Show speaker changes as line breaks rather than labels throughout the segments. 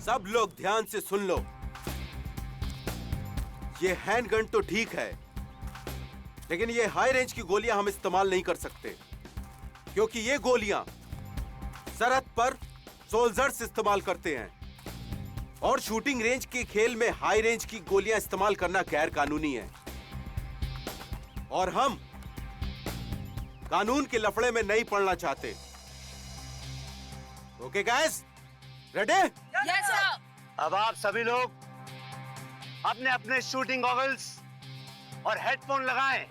सब लोग ध्यान से सुन लो। ये हैंडगन तो ठीक है, लेकिन ये हाई रेंज की गोलियां हम इस्तेमाल नहीं कर सकते, क्योंकि ये गोलियां सरहद पर सोल्जर्स इस्तेमाल करते हैं और शूटिंग रेंज के खेल में हाई रेंज की गोलियां इस्तेमाल करना गैर कानूनी है। और हम कानून के लफड़े में नहीं पड़ना चाहते। Okay guys, ready?
Yes sir.
अब आप सभी लोग अपने अपने शूटिंग गॉगल्स और हेडफोन लगाएं।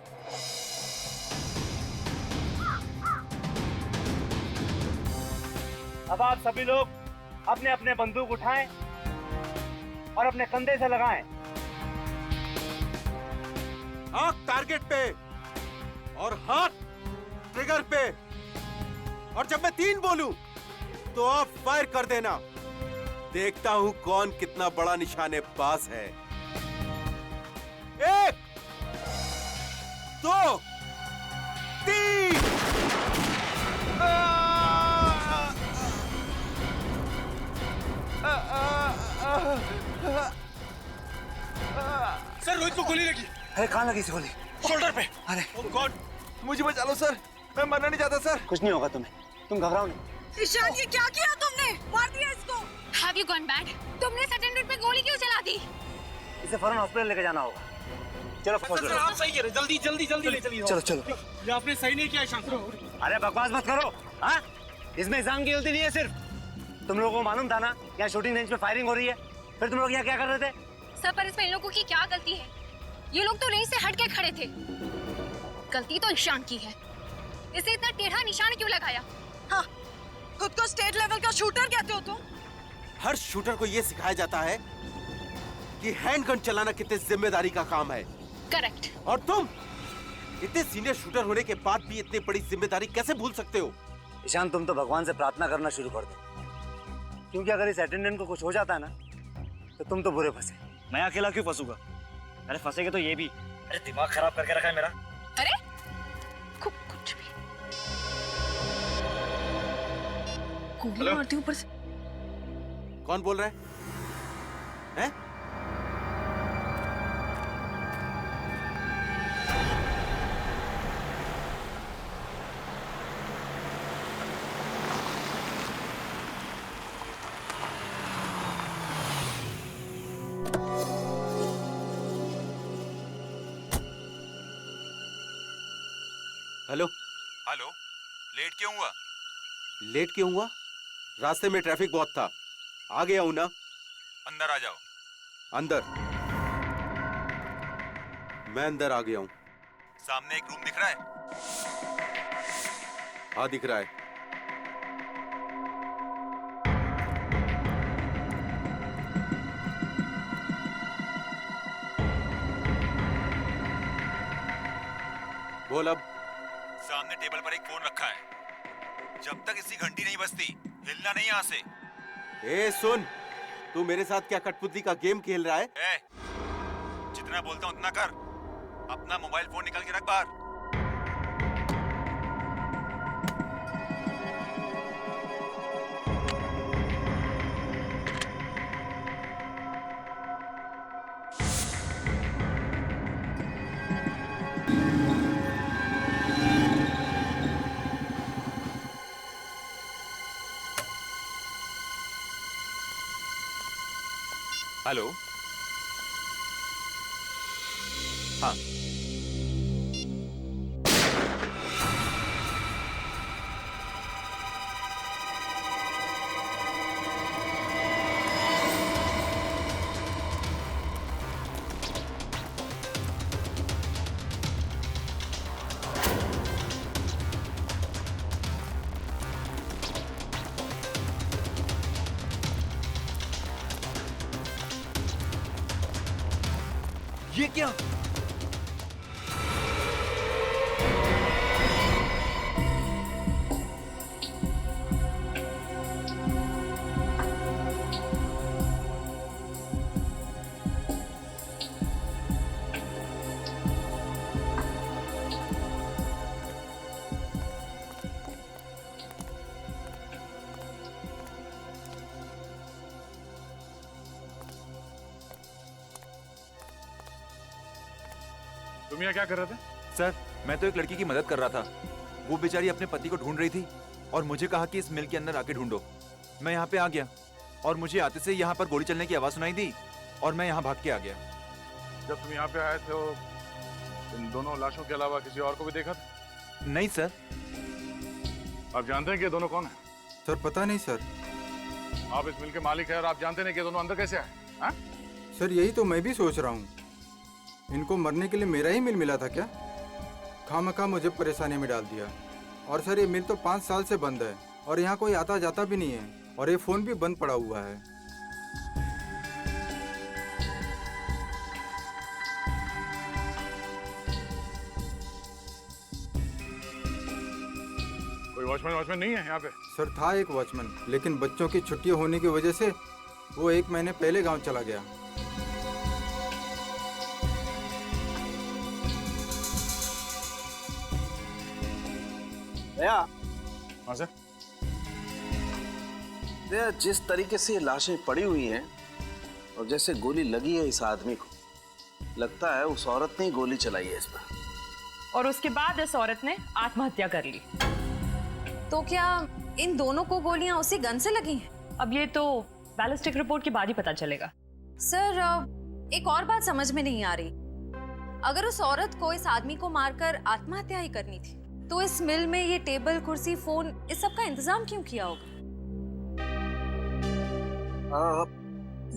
अब आप सभी लोग अपने अपने बंदूक उठाएं और अपने कंधे से लगाएं।
आंख टारगेट पे और हाथ ट्रिगर पे, और जब मैं 3 बोलूं तो आप फायर कर देना। देखता हूं कौन कितना बड़ा निशाने पास है। 1 2 3।
सर रोहित को गोली लगी।
अरे कहाँ लगी इस गोली?
शोल्डर पे।
अरे
ओह गॉड, मुझे बचा लो सर, मैं मरना नहीं चाहता सर।
कुछ नहीं होगा तुम्हें, तुम घबराओ नहीं।
ईशान, ये क्या किया तुमने? मार दिया इसको।
Have you gone mad? तुमने अटेंडेंट पे गोली क्यों चला दी?
इसे फौरन हॉस्पिटल लेके जाना होगा। चलो
सर आप सही कह रहे, जल्दी जल्दी जल्दी ले चलिए।
चलो चलो।
ये आपने सही नहीं किया ईशान।
अरे बकवास मत करो। हाँ, इसमें इंसान की गलती नहीं है सिर्फ। तुम लोगों को मालूम था ना यहाँ शूटिंग रेंज पे फायरिंग हो रही है, फिर तुम लोग यहाँ क्या कर रहे थे?
सर पर इसमें इन लोगों की क्या गलती है? ये लोग तो रेंज से हट के खड़े थे। गलती तो ईशान की है। इसे इतना टेढ़ा निशान क्यों लगाया?
हाँ, खुद को स्टेट लेवल का शूटर कहते हो तुम?
हर शूटर को यह सिखाया जाता है कि हैंडगन चलाना कितने जिम्मेदारी का काम है।
करेक्ट।
और तुम इतने सीनियर शूटर होने के बाद भी इतनी बड़ी जिम्मेदारी कैसे भूल सकते हो?
ईशान, तुम तो भगवान से प्रार्थना करना शुरू कर दो, क्योंकि अगर इस अटेंडेंट को कुछ हो जाता है ना तो तुम तो बुरे फंसे।
मैं अकेला क्यों फंसूंगा? अरे फंसेगे तो ये भी। अरे दिमाग खराब करके रखा है मेरा।
अरे कुछ भी गोली मारती ऊपर से।
कौन बोल रहा है? हैं? हेलो।
हेलो, लेट क्यों हुआ?
लेट क्यों हुआ? रास्ते में ट्रैफिक बहुत था, आ गया हूं ना।
अंदर आ जाओ।
अंदर? मैं अंदर आ गया हूं।
सामने एक रूम दिख रहा है?
हाँ दिख रहा है। बोल अब।
सामने टेबल पर एक फोन रखा है। जब तक इसकी घंटी नहीं बजती हिलना नहीं यहाँ से।
ए सुन, तू मेरे साथ क्या कठपुतली का गेम खेल रहा है?
जितना बोलता हूँ उतना कर। अपना मोबाइल फोन निकाल के रख बाहर। हेलो। हाँ,
ये क्या?
तुम यहाँ क्या कर रहे थे?
सर मैं तो एक लड़की की मदद कर रहा था। वो बेचारी अपने पति को ढूंढ रही थी और मुझे कहा कि इस मिल के अंदर आके ढूंढो। मैं यहाँ पे आ गया और मुझे आते से यहाँ पर गोली चलने की आवाज सुनाई दी और मैं यहाँ भाग के आ गया।
जब तुम यहाँ पे आए थे तो इन दोनों लाशों के अलावा किसी और को भी देखा था?
नहीं सर।
आप जानते हैं कि ये दोनों कौन है?
सर पता नहीं सर।
आप इस मिल के मालिक हैं और आप जानते नहीं कि ये दोनों अंदर कैसे आए? हाँ?
सर यही तो मैं भी सोच रहा हूँ, इनको मरने के लिए मेरा ही मिल मिला था क्या? खामखा मुझे परेशानी में डाल दिया। और सर ये मिल तो 5 साल से बंद है और यहाँ कोई आता जाता भी नहीं है और ये फोन भी बंद पड़ा हुआ है।
कोई वॉचमैन नहीं है यहाँ पे?
सर था एक वॉचमैन, लेकिन बच्चों की छुट्टियां होने की वजह से वो 1 महीने पहले गांव चला गया।
भैया,
हाँ सर।
भैया जिस तरीके से ये लाशें पड़ी हुई हैं और जैसे गोली लगी है इस आदमी को, लगता है उस औरत ने ही गोली चलाई है इस पर।
और उसके बाद इस औरत ने आत्महत्या कर ली।
तो क्या इन दोनों को गोलियां उसी गन से लगी हैं?
अब ये तो बैलिस्टिक रिपोर्ट के बाद ही पता चलेगा।
सर एक और बात समझ में नहीं आ रही। अगर उस औरत को इस आदमी को मारकर आत्महत्या ही करनी थी तो इस मिल में ये टेबल, कुर्सी, फोन, इस सब का इंतजाम क्यों किया होगा?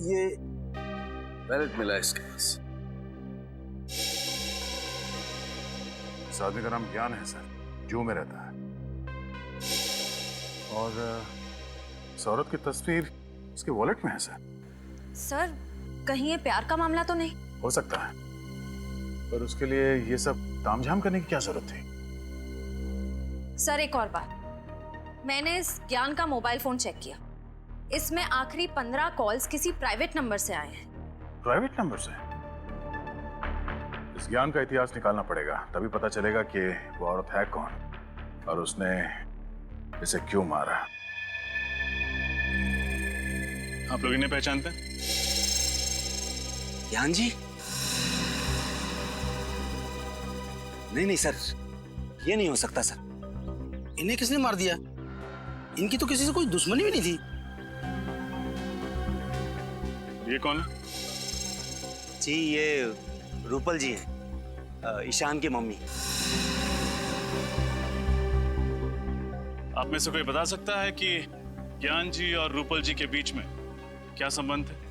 ये वैलेट मिला इसके पास।
इस आदमी का नाम ज्ञान है सर, जू में रहता है। और इस औरत की तस्वीर इसके वॉलेट में है सर।
सर कहीं ये प्यार का मामला तो नहीं?
हो सकता है, पर उसके लिए ये सब तामझाम करने की क्या जरूरत थी?
सर एक और बात, मैंने इस ज्ञान का मोबाइल फोन चेक किया। इसमें आखिरी 15 कॉल्स किसी प्राइवेट नंबर से आए हैं।
प्राइवेट नंबर से? इस ज्ञान का इतिहास निकालना पड़ेगा, तभी पता चलेगा कि वो औरत है कौन और उसने इसे क्यों मारा। आप लोग इन्हें पहचानते हैं?
ज्ञान जी? नहीं सर, ये नहीं हो सकता सर।
इन्हें किसने मार दिया? इनकी तो किसी से कोई दुश्मनी भी नहीं थी।
ये कौन है?
जी ये रूपल जी हैं, ईशान की मम्मी।
आप में से कोई बता सकता है कि ज्ञान जी और रूपल जी के बीच में क्या संबंध है?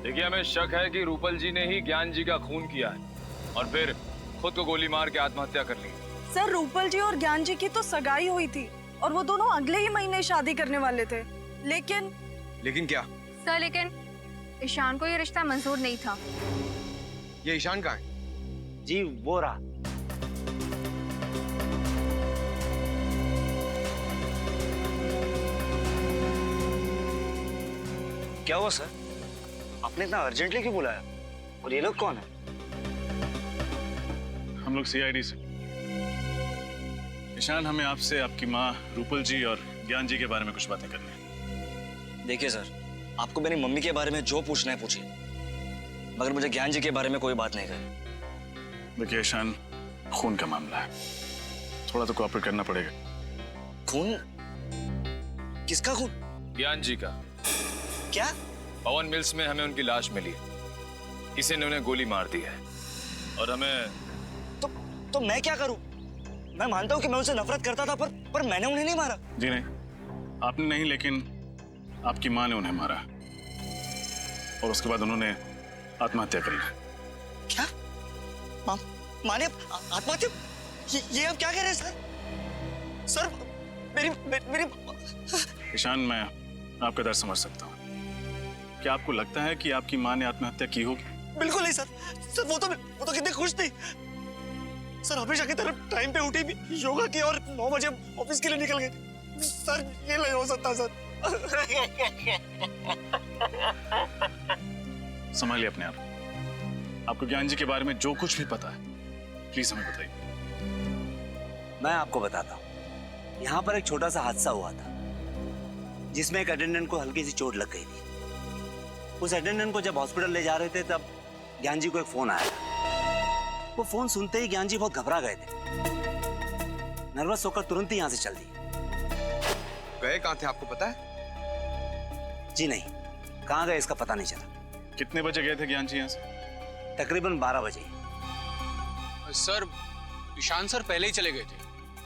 देखिए, हमें शक है कि रूपल जी ने ही ज्ञान जी का खून किया है और फिर खुद को गोली मार के आत्महत्या कर ली।
सर रूपल जी और ज्ञान जी की तो सगाई हुई थी और वो दोनों अगले ही महीने शादी करने वाले थे। लेकिन
क्या?
सर लेकिन ईशान को ये रिश्ता मंजूर नहीं था।
ये ईशान का है?
जी वो रहा। क्या हुआ सर? आपने इतना अर्जेंटली क्यों बुलाया? और ये लोग कौन है?
हम लोग सीआईडी से। ईशान, हमें आपसे आपकी माँ रूपल जी और ज्ञान जी के बारे में कुछ बातें करनी है।
देखिए सर, आपको मेरी मम्मी के बारे में जो पूछना है पूछिए, मगर मुझे ज्ञान जी के बारे में कोई बात नहीं कही।
देखिए ईशान, खून का मामला है, थोड़ा तो कोऑपरेट करना पड़ेगा।
खून? किसका खून?
ज्ञान जी का।
क्या?
पवन मिल्स में हमें उनकी लाश मिली, किसी ने उन्हें गोली मार दी है और हमें
तो मैं क्या करूं? मैं मानता हूं कि मैं उनसे नफरत करता था, पर मैंने उन्हें नहीं मारा।
जी नहीं, आपने नहीं, लेकिन आपकी माँ ने उन्हें मारा और उसके बाद उन्होंने आत्महत्या कर ली।
क्या? माँ ने आत्महत्या? ये आप क्या कह रहे हैं सर? सर मेरी
ईशान, मैं आपका दर्द समझ सकता हूँ। क्या आपको लगता है कि आपकी माँ ने आत्महत्या की होगी?
बिल्कुल नहीं सर। सर वो तो कितनी खुश थी सर, हमेशा की तरफ टाइम पे उठी भी, योगा की और 9 बजे ऑफिस के लिए निकल गई। सर ये नहीं हो सकता सर।
संभालिए अपने आप। आपको ज्ञान जी के बारे में जो कुछ भी पता है प्लीज हमें बताइए।
मैं आपको बताता हूँ। यहाँ पर एक छोटा सा हादसा हुआ था जिसमें एक अटेंडेंट को हल्की सी चोट लग गई थी। उस अटेंडेंट को जब हॉस्पिटल ले जा रहे थे तब ज्ञान जी को एक फोन आया। वो फोन सुनते ही ज्ञान जी बहुत घबरा गए थे। नर्वस होकर तुरंत ही यहाँ से चल दिए।
गए कहाँ थे आपको पता है?
जी नहीं, कहाँ गए इसका पता नहीं चला।
कितने बजे गए थे ज्ञान जी यहाँ से?
तकरीबन 12 बजे।
सर ईशान सर पहले ही चले गए थे,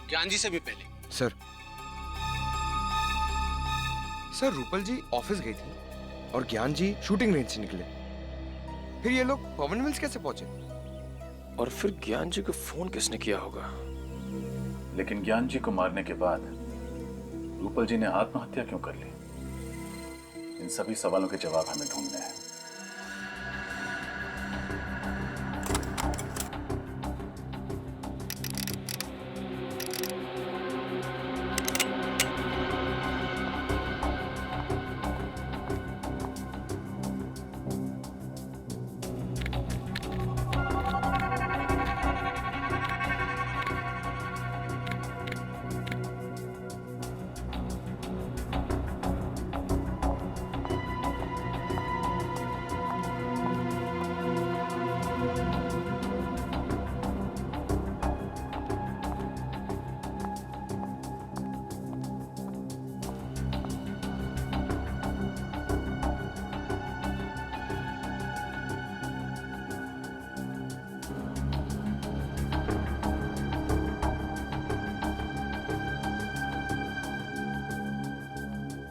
ज्ञान जी से भी पहले।
सर रूपल जी ऑफिस गई थी और ज्ञान जी शूटिंग रेंज से निकले। फिर ये लोग पवन मिल्स कैसे पहुंचे?
और फिर ज्ञान जी को फोन किसने किया होगा?
लेकिन ज्ञान जी को मारने के बाद रूपल जी ने आत्महत्या क्यों कर ली? इन सभी सवालों के जवाब हमें ढूंढने हैं।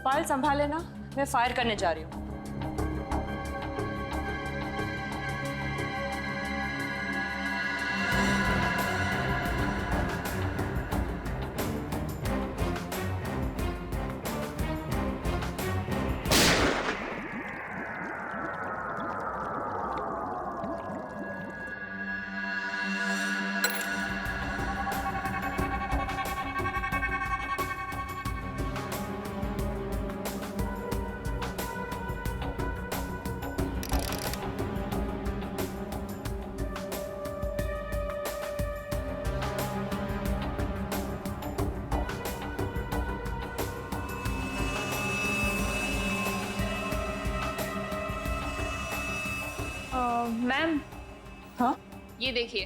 फाइल संभाल लेना, मैं फायर करने जा रही हूँ।
मैम,
हाँ
ये देखिए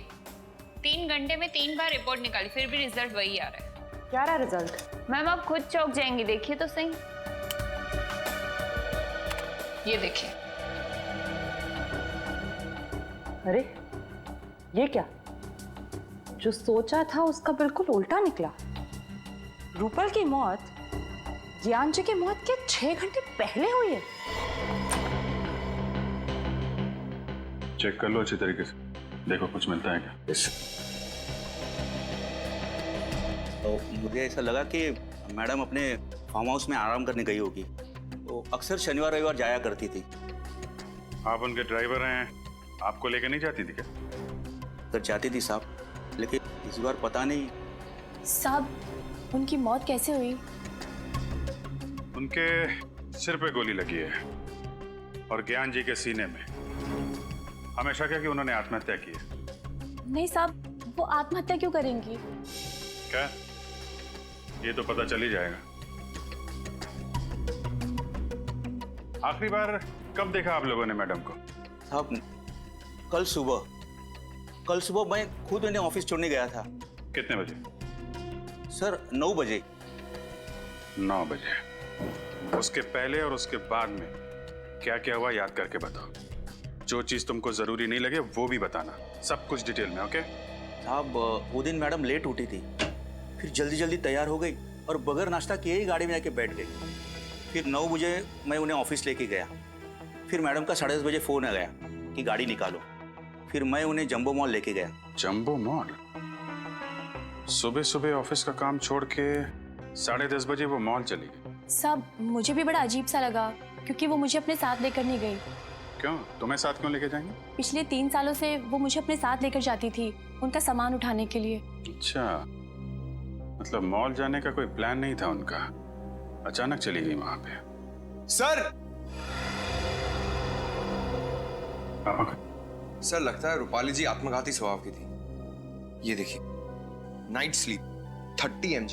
3 घंटे में 3 बार रिपोर्ट निकाली, फिर भी रिजल्ट वही आ रहा है।
क्या रहा रिजल्ट?
मैम आप खुद चौंक जाएंगी, देखिए तो सही। ये देखिए।
अरे ये क्या, जो सोचा था उसका बिल्कुल उल्टा निकला। रूपल की मौत ज्ञान जी की मौत के 6 घंटे पहले हुई है।
चेक कर लो अच्छी तरीके से, देखो कुछ मिलता है क्या।
तो मुझे ऐसा लगा कि मैडम अपने फार्म हाउस में आराम करने गई होगी, तो अक्सर शनिवार रविवार जाया करती थी।
आप उनके ड्राइवर हैं, आपको लेकर नहीं जाती थी क्या?
अगर जाती थी साहब, लेकिन इस बार पता नहीं।
साहब, उनकी मौत कैसे हुई?
उनके सिर पे गोली लगी है और ज्ञान जी के सीने में। हमेशा क्या कि उन्होंने आत्महत्या की है।
नहीं साहब, वो आत्महत्या क्यों करेंगी?
क्या? ये तो पता चल ही जाएगा। आखिरी बार कब देखा आप लोगों ने मैडम को?
साहब कल सुबह मैं खुद इन्हें ऑफिस छोड़ने गया था।
कितने बजे?
सर 9 बजे।
9 बजे। उसके पहले और उसके बाद में क्या क्या हुआ याद करके बताओ। जो चीज तुमको जरूरी नहीं लगे वो भी बताना, सब कुछ डिटेल में। ओके
साहब, वो दिन मैडम लेट उठी थी, फिर जल्दी जल्दी तैयार हो गई और बगैर नाश्ता किए ही गाड़ी में जाके बैठ गई। फिर 9 बजे मैं उन्हें ऑफिस लेके गया। फिर मैडम का 10:30 बजे फोन आ गया कि गाड़ी निकालो। फिर मैं उन्हें जंबो मॉल लेके गया।
Jumbo mall? सुबह सुबह ऑफिस का काम छोड़ के 10:30 बजे वो मॉल चली गई?
साहब मुझे भी बड़ा अजीब सा लगा, क्योंकि वो मुझे अपने साथ लेकर नहीं गई।
क्यों? तुम्हें साथ क्यों लेके जाएंगे?
पिछले 3 सालों से वो मुझे अपने साथ लेकर जाती थी, उनका सामान उठाने के लिए।
अच्छा, मतलब मॉल जाने का कोई प्लान नहीं था उनका, अचानक चली गई वहां पे।
सर!
सर लगता है रूपाली जी आत्मघाती स्वभाव की थी। ये देखिए, नाइट स्लीप 30 mg,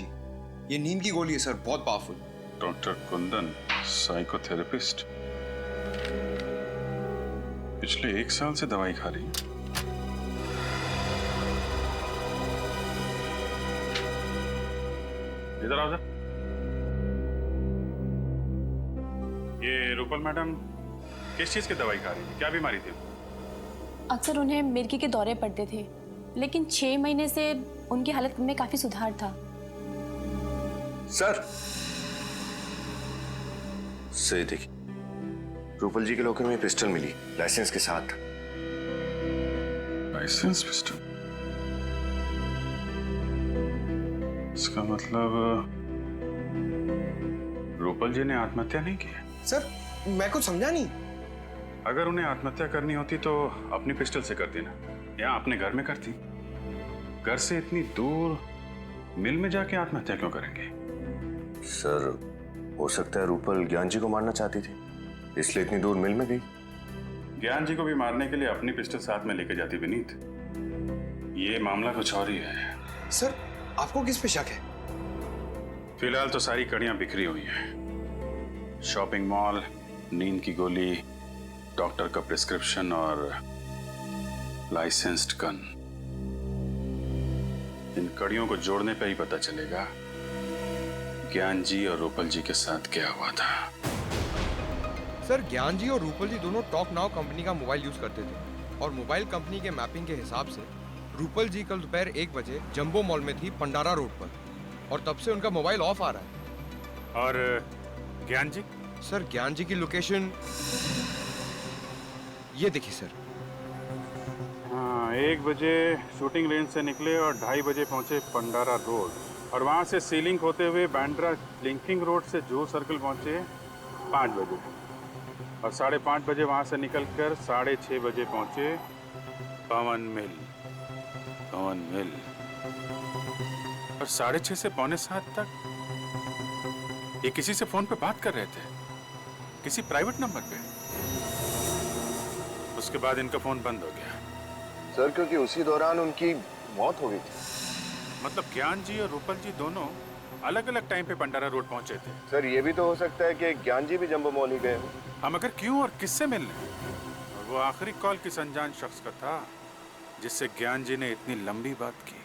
ये नींद की गोली है सर, बहुत पावरफुल।
Doctor Kundan, psychotherapist. पिछले 1 साल से दवाई खा रही है। इधर आओ। ये रूपल मैडम किस चीज की दवाई खा रही थी? क्या बीमारी थी?
अक्सर उन्हें मिर्गी के दौरे पड़ते थे, लेकिन 6 महीने से उनकी हालत में काफी सुधार था।
सर से देखिए, रूपल जी के लॉकर में पिस्टल मिली, लाइसेंस के साथ।
License pistol? इसका मतलब रूपल जी ने आत्महत्या नहीं की?
सर मैं कुछ समझा नहीं।
अगर उन्हें आत्महत्या करनी होती तो अपनी पिस्टल से करती ना, या अपने घर में करती। घर से इतनी दूर मिल में जाके आत्महत्या क्यों करेंगे?
सर हो सकता है रूपल ज्ञान जी को मारना चाहती थी, इसलिए इतनी दूर मिल में गई।
ज्ञान जी को भी मारने के लिए अपनी पिस्टल साथ में लेके जाती विनीत। ये मामला कुछ और ही है।
सर आपको किस पे शक है?
फिलहाल तो सारी कड़ियां बिखरी हुई हैं। शॉपिंग मॉल, नींद की गोली, डॉक्टर का प्रिस्क्रिप्शन और लाइसेंस्ड गन। इन कड़ियों को जोड़ने पे ही पता चलेगा ज्ञान जी और रूपल जी के साथ क्या हुआ था।
सर ज्ञान जी और रूपल जी दोनों टॉक नाउ कंपनी का मोबाइल यूज करते थे और मोबाइल कंपनी के मैपिंग के हिसाब से रूपल जी कल दोपहर 1 बजे जंबो मॉल में थी पंडारा रोड पर, और तब से उनका मोबाइल ऑफ आ रहा है।
और ज्ञान जी?
सर ज्ञान जी की लोकेशन ये देखिए सर।
हाँ, 1 बजे शूटिंग रेंज से निकले और 2:30 बजे पहुंचे पंडारा रोड, और वहां से सीलिंग होते हुए बांद्रा लिंकिंग रोड से जूहू सर्कल पहुंचे 5 बजे, और 5:30 बजे वहां से निकलकर 6:30 बजे पहुंचे पवन मिल। और 6:30 से 6:45 तक ये किसी से फोन पे बात कर रहे थे, किसी प्राइवेट नंबर पे। उसके बाद इनका फोन बंद हो गया।
सर क्योंकि उसी दौरान उनकी मौत हो गई थी।
मतलब ज्ञान जी और रूपल जी दोनों अलग अलग टाइम पे पंडारा रोड पहुंचे थे।
सर ये भी तो हो सकता है कि ज्ञान जी भी जंबो मॉल ही गए हो।
हम अगर क्यों और किससे मिलने? और वो आखिरी कॉल किस अनजान शख्स का था जिससे ज्ञान जी ने इतनी लंबी बात की।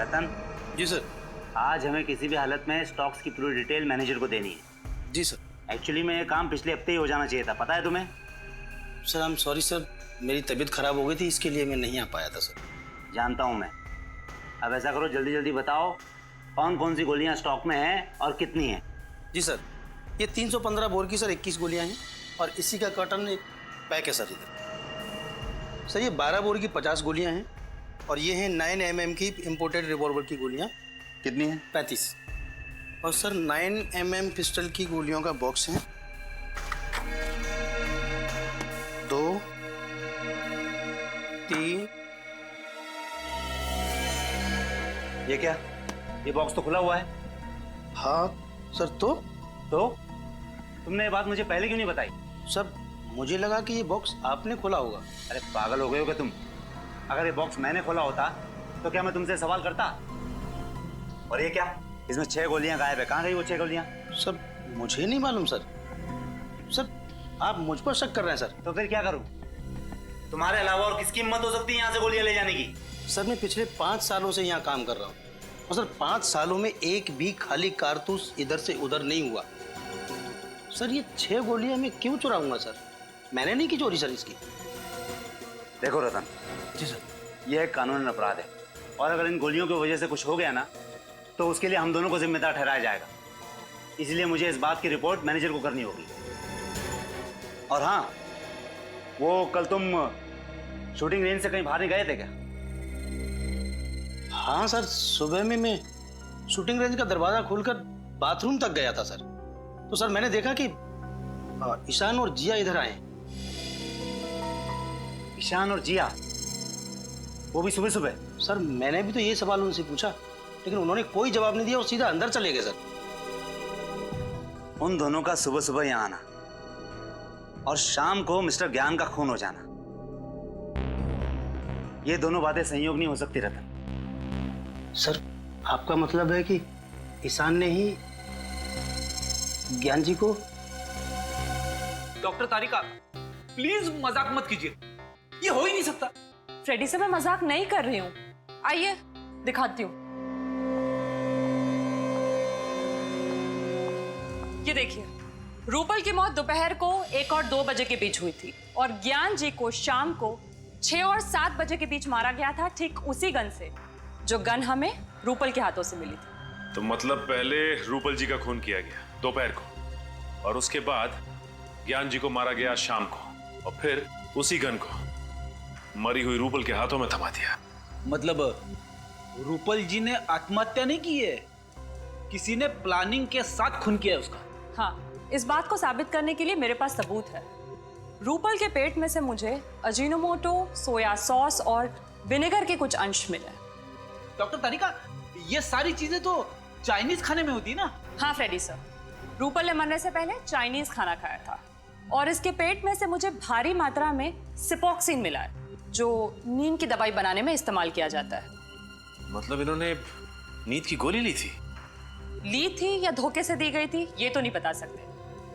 रतन
जी सर।
आज हमें किसी भी हालत में स्टॉक्स की पूरी डिटेल मैनेजर को देनी है।
जी सर।
एक्चुअली में ये काम पिछले हफ्ते ही हो जाना चाहिए था, पता है तुम्हें?
Sir I am sorry sir, मेरी तबीयत खराब हो गई थी, इसके लिए मैं नहीं आ पाया था सर।
जानता हूँ मैं। अब ऐसा करो, जल्दी जल्दी बताओ कौन कौन सी गोलियाँ स्टॉक में हैं और कितनी हैं।
जी सर, ये 315 बोर की सर 21 गोलियाँ हैं, और इसी का कर्टन एक पैक है सर इधर। सर ये 12 बोर की 50 गोलियाँ हैं, और ये हैं 9 mm की इम्पोर्टेड रिवॉल्वर की गोलियाँ।
कितनी हैं?
35। और सर 9 mm पिस्टल की गोलियों का बॉक्स है 2, 3।
ये क्या? ये बॉक्स तो खुला हुआ है।
हाँ सर। तो
तुमने ये बात मुझे पहले क्यों नहीं बताई?
सर मुझे लगा कि ये बॉक्स आपने खोला होगा।
अरे पागल हो गए हो क्या तुम? अगर ये बॉक्स मैंने खोला होता तो क्या मैं तुमसे सवाल करता? और ये क्या? इसमें 6 गोलियां गायब है, कहाँ गई वो 6 गोलियां?
सर मुझे नहीं मालूम सर। सर आप मुझ पर शक कर रहे हैं सर।
तो फिर क्या करूं? तुम्हारे अलावा और किसकी हिम्मत हो सकती है यहाँ से गोलियां ले जाने की?
सर मैं पिछले 5 सालों से यहाँ काम कर रहा हूँ, और सर 5 सालों में एक भी खाली कारतूस इधर से उधर नहीं हुआ। सर ये 6 गोलियां मैं क्यों चुराऊंगा सर? मैंने नहीं की चोरी सर इसकी।
देखो रतन
जी सर,
यह एक कानूनी अपराध है, और अगर इन गोलियों की वजह से कुछ हो गया ना तो उसके लिए हम दोनों को जिम्मेदार ठहराया जाएगा। इसलिए मुझे इस बात की रिपोर्ट मैनेजर को करनी होगी। और हाँ, वो कल तुम शूटिंग रेंज से कहीं बाहर नहीं गए थे क्या?
हाँ सर, सुबह में मैं शूटिंग रेंज का दरवाजा खोलकर बाथरूम तक गया था सर। तो सर मैंने देखा कि ईशान और जिया इधर आए।
ईशान और जिया, वो भी सुबह सुबह?
सर मैंने भी तो ये सवाल उनसे पूछा, लेकिन उन्होंने कोई जवाब नहीं दिया और सीधा अंदर चले गए सर।
उन दोनों का सुबह सुबह यहाँ आना और शाम को मिस्टर ज्ञान का खून हो जाना, ये दोनों बातें संयोग नहीं हो सकती रतन।
सर आपका मतलब है कि ईशान ने ही ज्ञान जी को?
डॉक्टर तारिका प्लीज मजाक मत कीजिए, ये हो ही नहीं सकता।
फ्रेडी से मैं मजाक नहीं कर रही हूँ, आइए दिखाती हूँ। ये देखिए, रूपल की मौत दोपहर को 1 और 2 बजे के बीच हुई थी और ज्ञान जी को शाम को 6 और 7 बजे के बीच मारा गया था, ठीक उसी गन से जो गन हमें रूपल के हाथों से मिली थी।
तो मतलब पहले रूपल जी का खून किया गया दोपहर को, और उसके बाद ज्ञान जी को मारा गया शाम को, और फिर उसी गन को मरी हुई रूपल के हाथों में थमा दिया।
मतलब रूपल जी ने आत्महत्या नहीं की है, किसी ने प्लानिंग के साथ खून किया है उसका।
हाँ, इस बात को साबित करने के लिए मेरे पास सबूत है। रूपल के पेट में से मुझे अजीनोमोटो, सोया सॉस और विनेगर के कुछ अंश मिले।
डॉक्टर तारिका ये सारी चीजें तो चाइनीज खाने में होती है ना?
हाँ फ्रेडी सर, रूपल ने मरने से पहले चाइनीज खाना खाया था और इसके पेट में से मुझे भारी मात्रा में सिपोक्सिन मिला है, जो नींद की दवाई बनाने में इस्तेमाल किया जाता है।
मतलब इन्होंने नींद की गोली ली थी
या धोखे से दी गई थी ये तो नहीं बता सकते,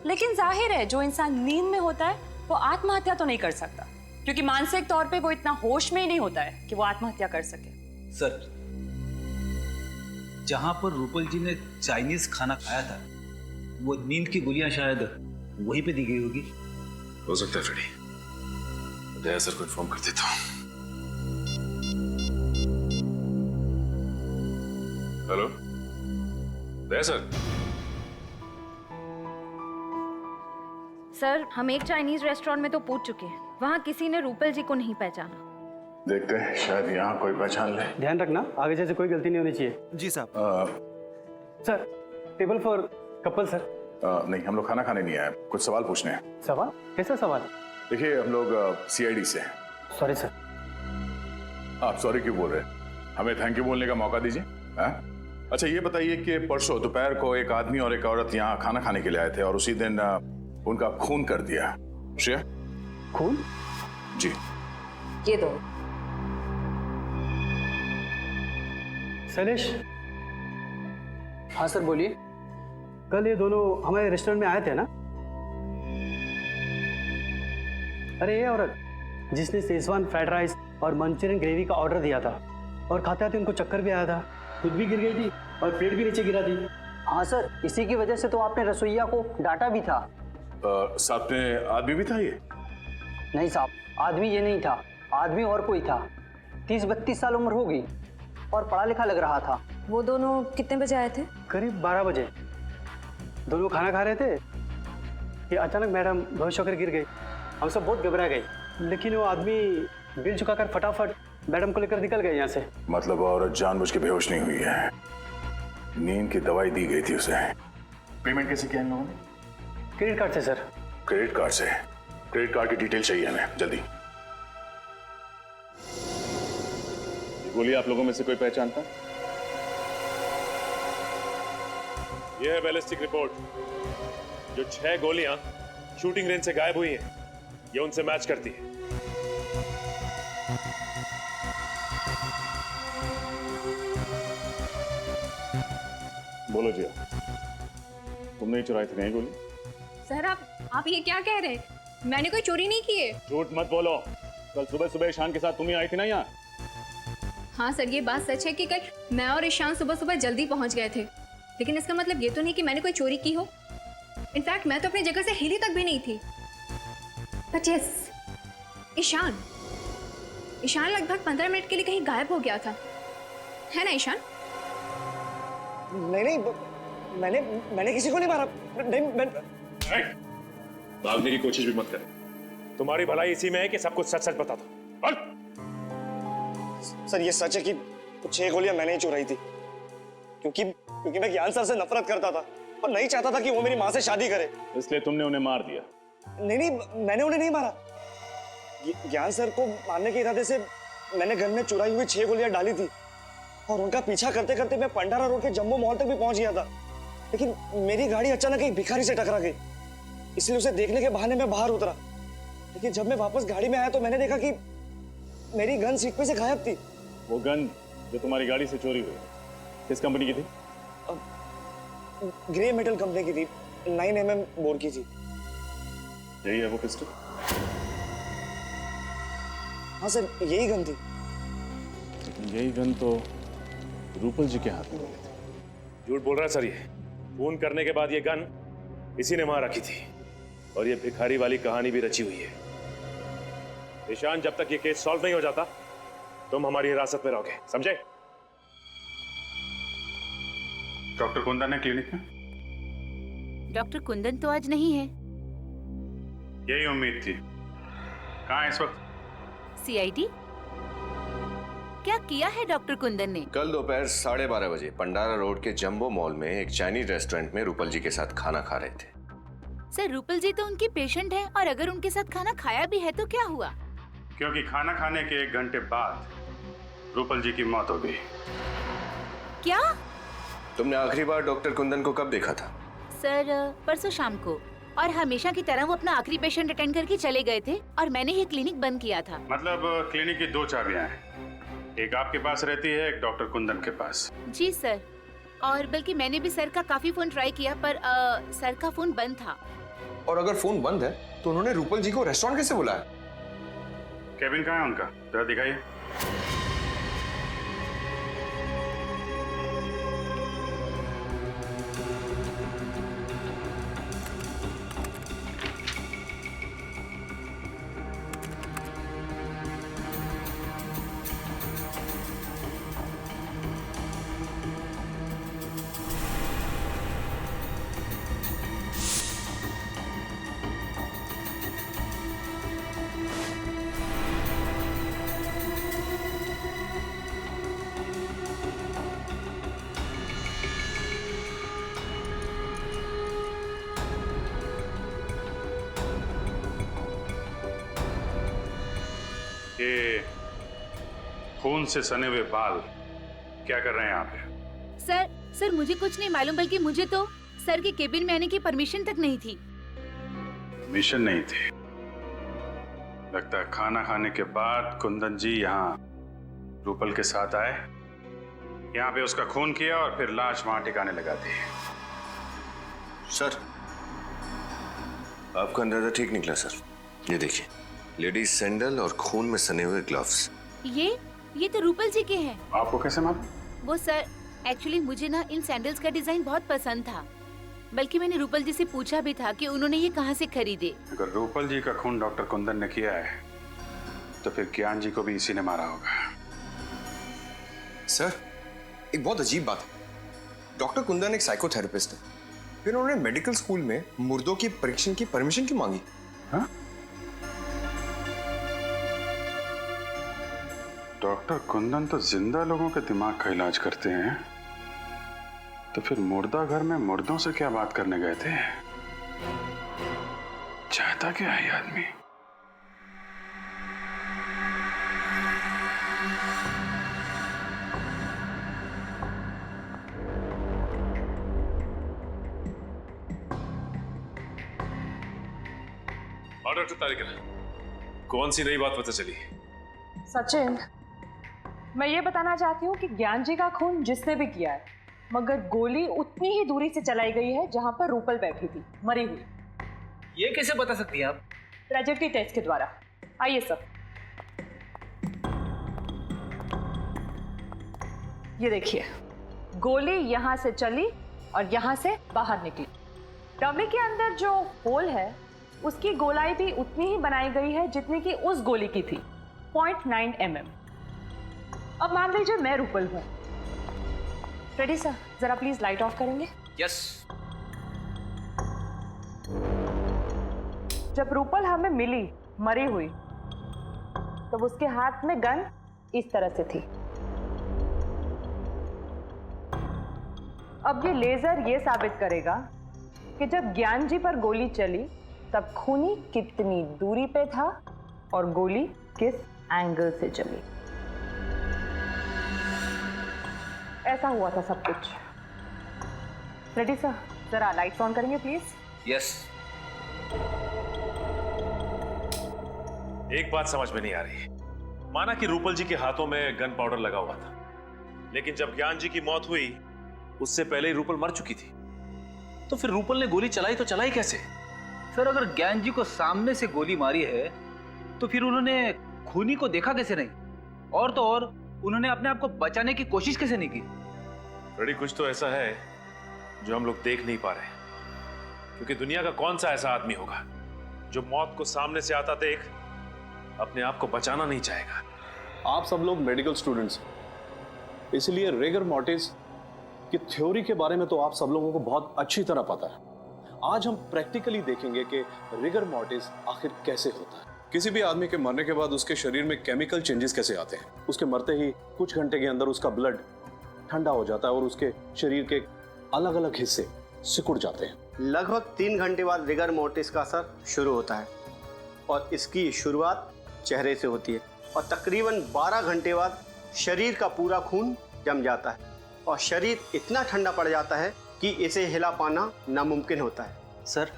लेकिन जाहिर है जो इंसान नींद में होता है वो आत्महत्या तो नहीं कर सकता, क्योंकि मानसिक तौर पे वो इतना होश में ही नहीं होता है कि वो आत्महत्या कर सके।
सर जहां पर रूपल जी ने चाइनीज खाना खाया था, वो नींद की गोलियां शायद वहीं पे दी गई होगी।
हो सकता है फ्रेडी, दया सर को इन्फॉर्म कर देता हूँ। हेलो दया सर।
सर हम एक चाइनीज रेस्टोरेंट में तो पूछ चुके हैं, वहाँ किसी ने रूपल जी को नहीं पहचाना।
देखते हैं शायद यहाँ कोई पहचान ले।
ध्यान रखना आगे जैसे कोई गलती नहीं होनी चाहिए।
जी साहब।
Sir table for couple sir.
नहीं, हम लोग खाना खाने नहीं आए, कुछ सवाल पूछने हैं।
सवाल? कैसा सवाल?
देखिए हम लोग CID से हैं।
Sorry sir.
आप सॉरी क्यों बोल रहे हैं? हमें थैंक यू बोलने का मौका दीजिए। अच्छा ये बताइए कि परसों दोपहर को एक आदमी और एक औरत यहाँ खाना खाने के लिए आए थे और उसी दिन उनका खून कर दिया। श्रेया?
खून?
जी।
ये दो।
शैलेश? हाँ सर बोलिए। कल ये दोनों हमारे रेस्टोरेंट में आए थे ना? अरे ये औरत जिसने शेजवान फ्राइड राइस और मंचूरियन ग्रेवी का ऑर्डर दिया था और खाते आते उनको चक्कर भी आया था, खुद भी गिर गई थी और पेट भी नीचे गिरा थी।
हाँ सर, इसी की वजह से तो आपने रसोइया को डांटा भी था।
साथ में आदमी भी था ये?
नहीं साहब, आदमी ये नहीं था, आदमी और कोई था। 30-32 साल उम्र होगी और पढ़ा लिखा लग रहा था।
वो दोनों कितने बजे आए थे?
करीब 12 बजे। दोनों खाना खा रहे थे कि अचानक मैडम बेहोश होकर गिर गई। हम सब बहुत घबरा गए, लेकिन वो आदमी बिल चुकाकर फटाफट मैडम को लेकर निकल गए यहाँ से।
मतलब औरत जानबूझ के बेहोश नहीं हुई है, नींद की दवाई दी गई थी उसे। पेमेंट कैसे किया इन लोगों ने?
क्रेडिट कार्ड से सर।
क्रेडिट कार्ड से? क्रेडिट कार्ड की डिटेल चाहिए हमें जल्दी। गोली आप लोगों में से कोई पहचानता?
यह है बैलिस्टिक रिपोर्ट। जो 6 गोलियां शूटिंग रेंज से गायब हुई हैं, ये उनसे मैच करती है। बोलो जी, तुमने ही चुराई थी नहीं गोली?
सर आप ये क्या कह रहे हैं? मैंने कोई चोरी नहीं की है।
झूठ मत बोलो, कल सुबह सुबह ईशान के साथ तुम ही आई थी ना यहाँ?
हाँ सर, ये बात सच है कि कल मैं और ईशान सुबह सुबह जल्दी पहुंच गए थे, लेकिन इसका मतलब ये तो नहीं कि मैंने कोई चोरी की हो। इनफैक्ट मैं तो अपनी जगह से हिली तक भी नहीं थी। बट यस, ईशान लगभग 15 मिनट के लिए कहीं गायब हो गया था, है ना ईशान?
नहीं, मैंने किसी को नहीं मारा। नहीं,
भागने की कोशिश भी मत करें। तुम्हारी भलाई इसी में है कि सब कुछ सच सच बता दो।
सर ये सच है कि 6 गोलियां मैंने ही चुराई थी, क्योंकि मैं ज्ञान सर से नफरत करता था और नहीं चाहता था कि वो मेरी माँ से शादी करे।
इसलिए तुमने उन्हें मार दिया?
नहीं, मैंने उन्हें नहीं मारा। ज्ञान सर को मारने के इरादे से मैंने गन में चुराई हुई 6 गोलियां डाली थी और उनका पीछा करते करते मैं पंडारा रोड के जंबो मॉल तक भी पहुंच गया था, लेकिन मेरी गाड़ी अचानक एक भिखारी से टकरा गई, इसलिए उसे देखने के बहाने मैं बाहर उतरा। लेकिन जब मैं वापस गाड़ी में आया तो मैंने देखा कि मेरी गन सीट पे से गायब थी।
वो गन जो तुम्हारी गाड़ी से चोरी हुई किस कंपनी की थी?
ग्रे मेटल कंपनी की थी, 9mm बोर की थी।
यही है वो पिस्टल?
हाँ सर, यही गन थी।
यही गन तो रूपल जी के हाथ में मिली थी। झूठ बोल रहा है सर, ये खून करने के बाद ये गन इसी ने वहां रखी थी और ये भिखारी वाली कहानी भी रची हुई है। ईशान, जब तक ये केस सॉल्व नहीं हो जाता तुम हमारी हिरासत में रहोगे, समझे?
डॉक्टर कुंदन है क्लिनिक में?
डॉक्टर कुंदन तो आज नहीं है।
यही उम्मीद थी। कहाँ है इस वक्त?
सीआईडी? क्या किया है डॉक्टर कुंदन ने?
कल दोपहर 12:30 बजे पंडारा रोड के जंबो मॉल में एक चाइनीज रेस्टोरेंट में रूपल जी के साथ खाना खा रहे थे।
सर, रूपल जी तो उनकी पेशेंट है और अगर उनके साथ खाना खाया भी है तो क्या हुआ?
क्योंकि खाना खाने के 1 घंटे बाद रूपल जी की मौत हो गई।
क्या?
तुमने आखिरी बार डॉक्टर कुंदन को कब देखा था?
सर, परसों शाम को, और हमेशा की तरह वो अपना आखिरी पेशेंट अटेंड करके चले गए थे और मैंने ही क्लिनिक बंद किया था।
मतलब क्लिनिक की 2 चाबियां हैं, एक आपके पास रहती है, एक डॉक्टर कुंदन के पास।
जी सर, और बल्कि मैंने भी सर का काफी फोन ट्राई किया पर सर का फोन बंद था।
और अगर फोन बंद है तो उन्होंने रूपल जी को रेस्टोरेंट कैसे बुलाया?
केबिन कहाँ है उनका? जरा दिखाइए। ये खून से सने हुए बाल क्या कर रहे हैं यहाँ पे?
सर मुझे कुछ नहीं मालूम, बल्कि मुझे तो सर के केबिन में आने की परमिशन तक नहीं थी।
मिशन नहीं थी? लगता है खाना खाने के बाद कुंदन जी यहाँ रूपल के साथ आए, यहाँ पे उसका खून किया और फिर लाश वहां टिकाने लगा दी।
सर, आपका अंदाजा ठीक निकला सर। ये देखिए, लेडीज सैंडल और खून में सने हुए ग्लव्स।
ये तो रूपल जी के हैं।
आपको कैसे मालूम?
वो सर, एक्चुअली मुझे ना इन सैंडल्स का डिजाइन बहुत पसंद था, बल्कि मैंने रूपल जी से पूछा भी था कि उन्होंने ये कहाँ से खरीदे।
अगर रूपल जी का खून डॉक्टर कुंदन ने किया है तो फिर ज्ञान जी को भी इसी ने मारा होगा।
सर, एक बहुत अजीब बात है। डॉक्टर कुंदन एक साइकोथेरेपिस्ट है, फिर उन्होंने मेडिकल स्कूल में मुर्दों की परीक्षण की परमिशन क्यों मांगी?
हाँ? डॉक्टर कुंदन तो जिंदा लोगों के दिमाग का इलाज करते हैं, तो फिर मुर्दा घर में मुर्दों से क्या बात करने गए थे? चाहता क्या है आदमी?
डॉक्टर तारिका, कौन सी नई बात पता चली?
सचिन, मैं ये बताना चाहती हूँ कि ज्ञान जी का खून जिसने भी किया है, मगर गोली उतनी ही दूरी से चलाई गई है जहां पर रूपल बैठी थी मरी हुई।
ये कैसे बता सकती हैं आप?
ट्रेजेक्टरी टेस्ट के द्वारा। आइए सर, ये देखिए, गोली यहां से चली और यहां से बाहर निकली। डमी के अंदर जो होल है उसकी गोलाई भी उतनी ही बनाई गई है जितनी कि उस गोली की थी, 0.9 mm। अब मान लीजिए मैं रूपल हूं। रेडी सर, जरा प्लीज लाइट ऑफ करेंगे?
यस।
जब रूपल हमें मिली मरी हुई तब उसके हाथ में गन इस तरह से थी। अब ये लेजर ये साबित करेगा कि जब ज्ञान जी पर गोली चली तब खूनी कितनी दूरी पे था और गोली किस एंगल से चली। ऐसा हुआ था सब कुछ। रेडी सर, जरा लाइट्स ऑन करेंगे प्लीज।
यस।
एक बात समझ में नहीं आ रही। माना कि रूपल जी के हाथों में गन पाउडर लगा हुआ था, लेकिन जब ज्ञान जी की मौत हुई उससे पहले ही रूपल मर चुकी थी।
तो फिर रूपल ने गोली चलाई तो चलाई कैसे? सर अगर ज्ञान जी को सामने से गोली मारी है तो फिर उन्होंने खूनी को देखा कैसे नहीं? और तो और उन्होंने अपने आप को बचाने की कोशिश कैसे नहीं की?
रेडी, कुछ तो ऐसा है जो हम लोग देख नहीं पा रहे, क्योंकि दुनिया का कौन सा ऐसा आदमी होगा जो मौत को सामने से आता देख अपने आप को बचाना नहीं चाहेगा।
आप सब लोग मेडिकल स्टूडेंट्स हैं, इसलिए रिगर मॉर्टिस की थ्योरी के बारे में तो आप सब लोगों को बहुत अच्छी तरह पता है। आज हम प्रैक्टिकली देखेंगे कि रिगर मॉर्टिस आखिर कैसे होता है। किसी भी आदमी के मरने के बाद उसके शरीर में केमिकल चेंजेस कैसे आते हैं। उसके मरते ही कुछ घंटे के अंदर उसका ब्लड ठंडा हो जाता है और उसके शरीर के अलग अलग हिस्से सिकुड़ जाते हैं।
लगभग 3 घंटे बाद रिगर मोर्टिस का असर शुरू होता है और इसकी शुरुआत चेहरे से होती है और तकरीबन 12 घंटे बाद शरीर का पूरा खून जम जाता है और शरीर इतना ठंडा पड़ जाता है कि इसे हिला पाना नामुमकिन होता है।
सर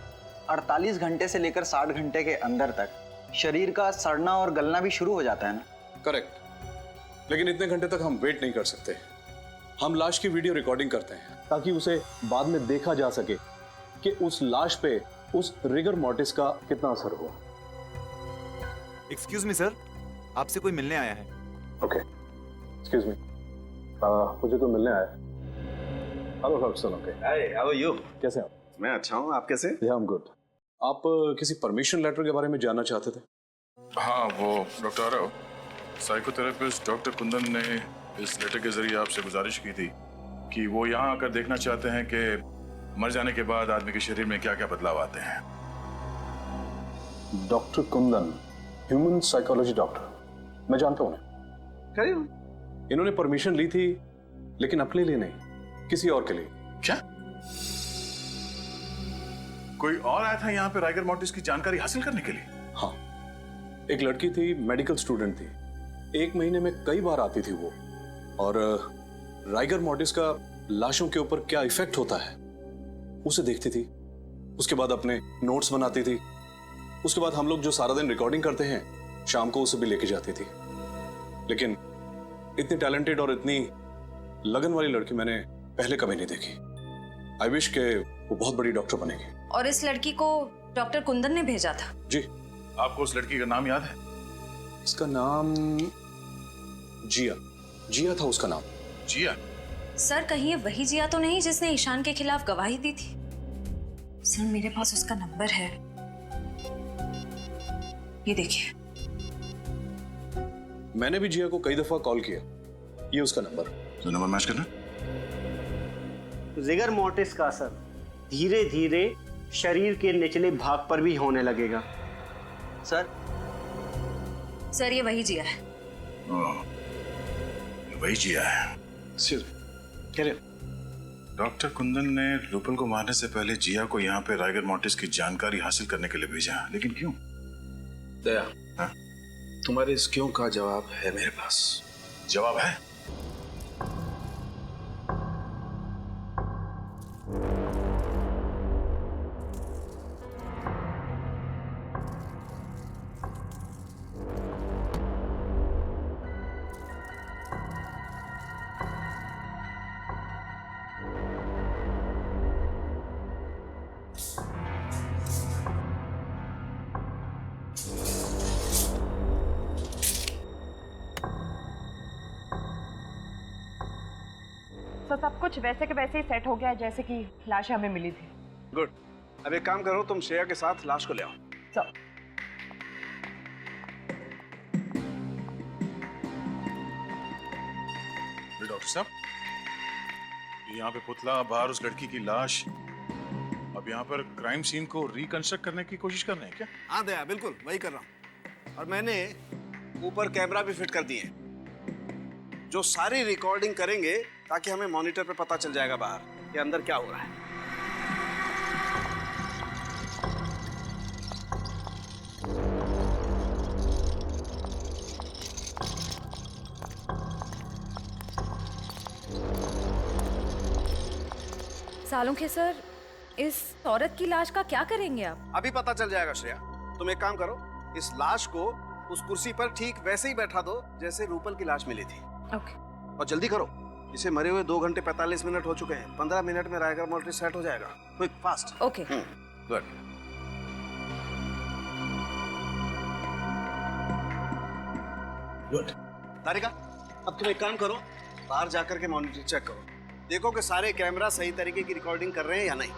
48 घंटे से लेकर 60 घंटे के अंदर तक शरीर का सड़ना और गलना भी शुरू हो जाता है ना?
करेक्ट, लेकिन इतने घंटे तक हम वेट नहीं कर सकते। हम लाश की वीडियो रिकॉर्डिंग करते हैं ताकि उसे बाद में देखा जा सके कि उस लाश पे उस रिगर मॉर्टिस का कितना असर हुआ।
एक्सक्यूज मी सर, आपसे कोई मिलने आया है।
ओके, एक्सक्यूज मी, मुझे कोई मिलने आया है। Hello professor. Okay,
hi, how are you?
कैसे आप?
मैं अच्छा हूँ, आप कैसे?
या आई एम गुड। आप किसी परमिशन लेटर के बारे में जानना चाहते थे?
हाँ, वो doctor Aarav, psychotherapist doctor Kundan ने इस लेटर के जरिए आपसे गुजारिश की थी कि वो यहाँ आकर देखना चाहते हैं कि मर जाने के बाद आदमी के शरीर में क्या क्या बदलाव आते हैं।
Doctor Kundan, human psychology doctor, मैं जानता हूँ उन्हें। इन्होंने परमिशन ली थी लेकिन अपने लिए नहीं, किसी और के लिए।
क्या कोई और आया था यहाँ पे राइगर मॉर्टिस की जानकारी हासिल करने के लिए?
हाँ, एक लड़की थी, मेडिकल स्टूडेंट थी। 1 महीने में कई बार आती थी वो, और राइगर मॉर्टिस का लाशों के ऊपर क्या इफेक्ट होता है उसे देखती थी। उसके बाद अपने नोट्स बनाती थी। उसके बाद हम लोग जो सारा दिन रिकॉर्डिंग करते हैं शाम को उसे भी लेके जाती थी। लेकिन इतनी टैलेंटेड और इतनी लगन वाली लड़की मैंने पहले कभी नहीं देखी। आई विश के वो बहुत बड़ी डॉक्टर बनेगी।
और इस लड़की को डॉक्टर कुंदन ने भेजा था?
जी।
आपको उस लड़की का नाम याद है?
इसका नाम जिया, जिया था उसका नाम।
जिया?
सर कहीं ये वही जिया तो नहीं जिसने ईशान के खिलाफ गवाही दी थी? सर मेरे पास उसका नंबर है, ये देखिए।
मैंने भी जिया को कई दफा कॉल किया, ये उसका नंबर।
तो नंबर मैच करना।
रिगर मोर्टिस का असर धीरे धीरे शरीर के निचले भाग पर भी होने लगेगा।
सर ये वही जिया है।
वही जिया है। डॉक्टर कुंदन ने रूपल को मारने से पहले जिया को यहाँ पे राइगर मॉर्टिस की जानकारी हासिल करने के लिए भेजा, लेकिन क्यों?
दया, हाँ? तुम्हारे इस क्यों का जवाब है मेरे पास।
जवाब है?
तो सब कुछ वैसे के वैसे ही सेट हो गया है जैसे कि लाश हमें मिली थी।
गुड। अब एक काम करो, तुम श्रेया के साथ लाश को ले आओ।
चल।
डॉक्टर साहब, यहाँ पे पुतला, बाहर उस लड़की की लाश, अब यहाँ पर क्राइम सीन को रिकंस्ट्रक्ट करने की कोशिश कर रहे हैं क्या?
हाँ दया, बिल्कुल वही कर रहा हूँ। और मैंने ऊपर कैमरा भी फिट कर दिए हैं जो सारी रिकॉर्डिंग करेंगे ताकि हमें मॉनिटर पे पता चल जाएगा बाहर कि अंदर क्या हो रहा है।
सालों के सर, इस औरत की लाश का क्या करेंगे आप?
अभी पता चल जाएगा श्रेया। तुम एक काम करो, इस लाश को उस कुर्सी पर ठीक वैसे ही बैठा दो जैसे रूपल की लाश मिली थी।
ओके।
और जल्दी करो, इसे मरे हुए 2 घंटे 45 मिनट हो चुके हैं। 15 मिनट में रायगर मोर्टिस सेट हो जाएगा। Quick, fast.
Okay.
Good. Good. Tarika, अब तुम एक काम करो, बाहर जाकर के मॉनिटर चेक करो, देखो कि सारे कैमरा सही तरीके की रिकॉर्डिंग कर रहे हैं या नहीं।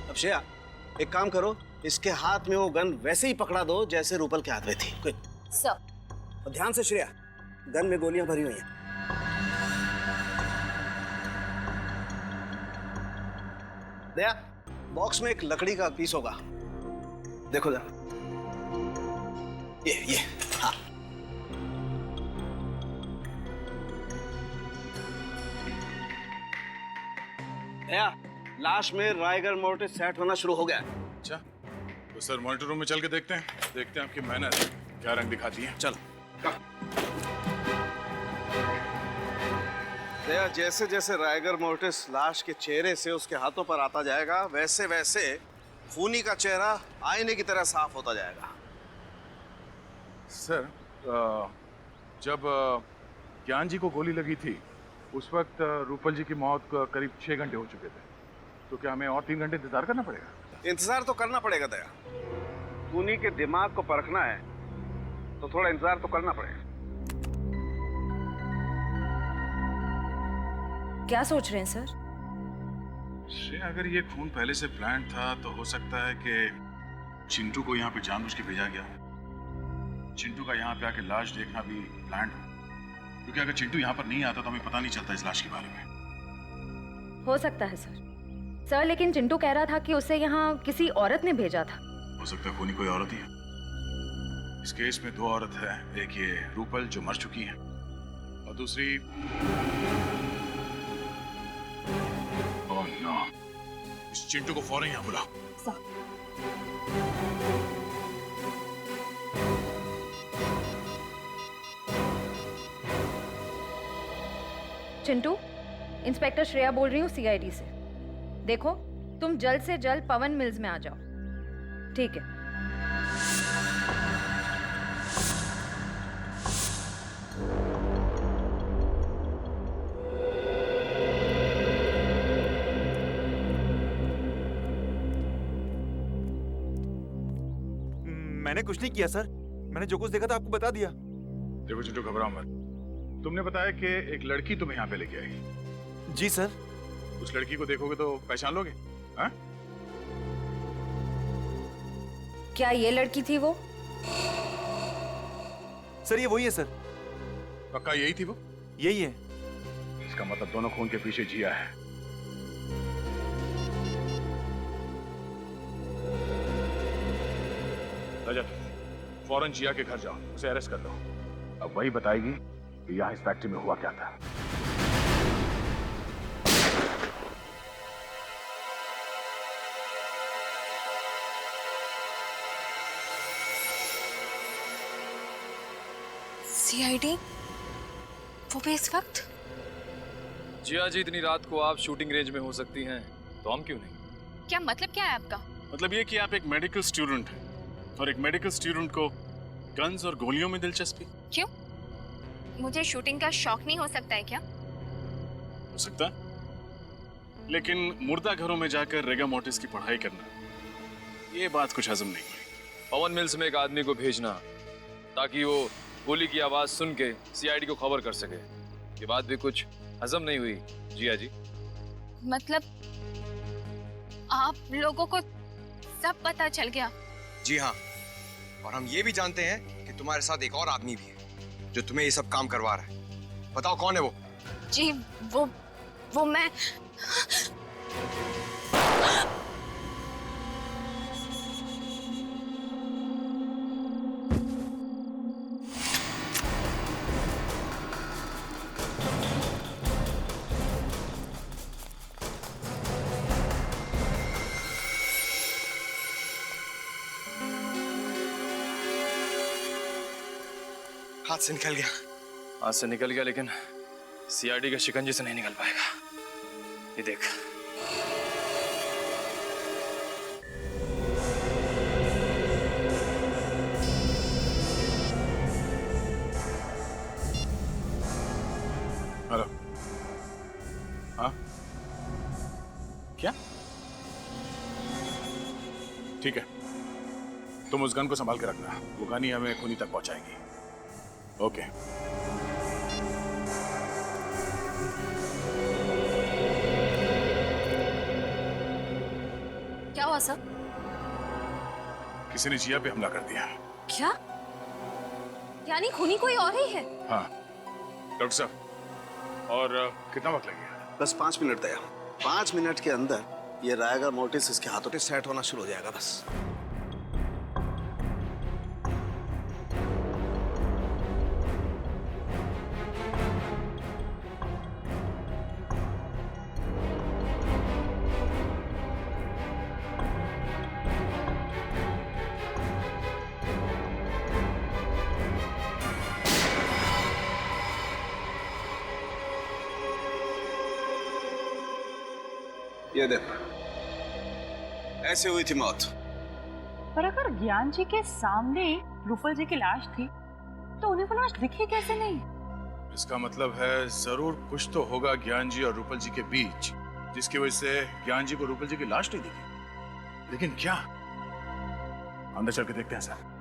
अब श्रेया, एक काम करो, इसके हाथ में वो गन वैसे ही पकड़ा दो जैसे रूपल के हाथ में थी। क्विक।
सर।
और ध्यान से श्रेया, गन में गोलियां भरी हुई हैं। दया, बॉक्स में एक लकड़ी का पीस होगा, देखो जरा। ये हाँ। दया, लाश में रायगर मोर्टिस सेट होना शुरू हो गया।
अच्छा, तो सर मॉनिटर रूम में चल के देखते हैं आपकी मेहनत क्या रंग दिखाती है।
चल। दया, जैसे जैसे रायगर मोर्टिस लाश के चेहरे से उसके हाथों पर आता जाएगा, वैसे वैसे खूनी का चेहरा आईने की तरह साफ होता जाएगा।
सर, जब ज्ञान जी को गोली लगी थी उस वक्त रूपल जी की मौत करीब 6 घंटे हो चुके थे, तो क्या हमें और 3 घंटे इंतजार करना पड़ेगा?
इंतजार तो करना पड़ेगा दया, खूनी के दिमाग को परखना है तो थोड़ा इंतजार तो करना पड़ेगा।
क्या सोच रहे हैं सर?
श्रेया, अगर ये खून पहले से प्लान था तो हो सकता है कि चिंटू को यहाँ पे जानबूझ के भेजा गया। चिंटू का यहाँ पे आके लाश देखना भी प्लान हो, क्योंकि अगर चिंटू यहाँ पर नहीं आता तो हमें पता नहीं चलता इस लाश के बारे में।
हो सकता है सर, लेकिन चिंटू कह रहा था कि उसे यहाँ किसी औरत ने भेजा था।
हो सकता है खूनी कोई औरत ही है। इस केस में 2 औरत है, एक ये रूपल जो मर चुकी है और दूसरी ओह नो, इस चिंटू को फौरन यहाँ बुला।
चिंटू, इंस्पेक्टर श्रेया बोल रही हूँ CID से। देखो, तुम जल्द से जल्द पवन मिल्स में आ जाओ, ठीक है?
मैंने कुछ नहीं किया सर, मैंने जो कुछ देखा था आपको बता दिया।
देखो चिंटू, घबराओ मत। तुमने बताया कि एक लड़की तुम्हें यहाँ पे लेके आई।
जी सर।
उस लड़की को देखोगे तो पहचान लोगे? हाँ?
क्या ये लड़की थी वो?
सर ये वही है सर।
पक्का यही थी वो?
यही है।
इसका मतलब दोनों खून के पीछे जिया है। रजत, फौरन जिया के घर जाओ, उसे अरेस्ट कर लो। अब वही बताएगी कि यहाँ इस फैक्ट्री में हुआ क्या था।
CID? वो भी इस वक्त?
जिया जी, इतनी रात को आप शूटिंग रेंज में हो सकती हैं, तो हम क्यों नहीं?
क्या मतलब क्या है आपका?
मतलब ये कि आप एक मेडिकल स्टूडेंट हैं और एक मेडिकल स्टूडेंट को गन्स और गोलियों में दिलचस्पी।
क्यों? मुझे शूटिंग का शौक नहीं हो सकता है क्या?
हो सकता है, लेकिन मुर्दा घरों में जाकर रेगा मोर्टिस की पढ़ाई करना, ये बात कुछ हजम नहीं हुई।
पवन मिल्स में एक आदमी को भेजना ताकि वो गोली की आवाज सुन के CID को खबर कर सके, ये बात भी कुछ हजम नहीं हुई जिया जी।
मतलब आप लोगों को सब पता चल गया?
जी हाँ, और हम ये भी जानते हैं कि तुम्हारे साथ एक और आदमी भी है जो तुम्हें ये सब काम करवा रहा है। बताओ कौन है वो?
जी वो मैं
हाथ से निकल गया।
हाथ से निकल गया, लेकिन सीआईडी के शिकंजे से नहीं निकल पाएगा। ये देख।
हेलो। हाँ, क्या? ठीक है, तुम उस गन को संभाल के रखना, वो गन ही हमें खूनी तक पहुंचाएगी। ओके।
क्या हुआ सर?
किसी ने जिया पे हमला कर दिया।
क्या? यानी खूनी कोई और ही है?
हाँ डॉक्टर साहब, और कितना वक्त लगेगा?
बस 5 मिनट दया। 5 मिनट के अंदर ये रायगर मोर्टिस इसके हाथों पे सेट होना शुरू हो जाएगा बस। ये देख, ऐसे हुई थी मौत।
पर अगर ज्ञान जी के सामने रूपल जी की लाश थी तो उन्हें वो लाश दिखी कैसे नहीं?
इसका मतलब है जरूर कुछ तो होगा ज्ञान जी और रूपल जी के बीच, जिसकी वजह से ज्ञान जी को रूपल जी की लाश नहीं दिखी। लेकिन क्या? अंदर चल के देखते हैं सर।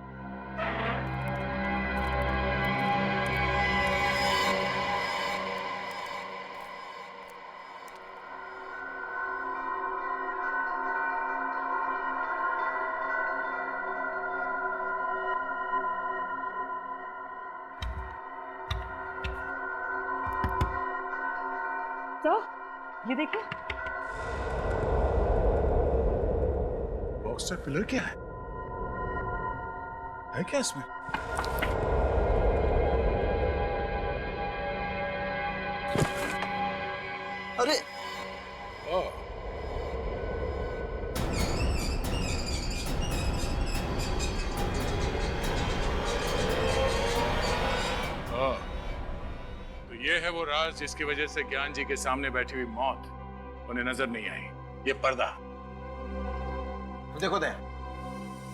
तो ये देखिए,
बॉक्सर पिलर क्या है क्या इसमें?
अरे
तो ये है वो राज जिसकी वजह से ज्ञान जी के सामने बैठी हुई मौत उन्हें नजर नहीं आई। ये पर्दा
देखो दया,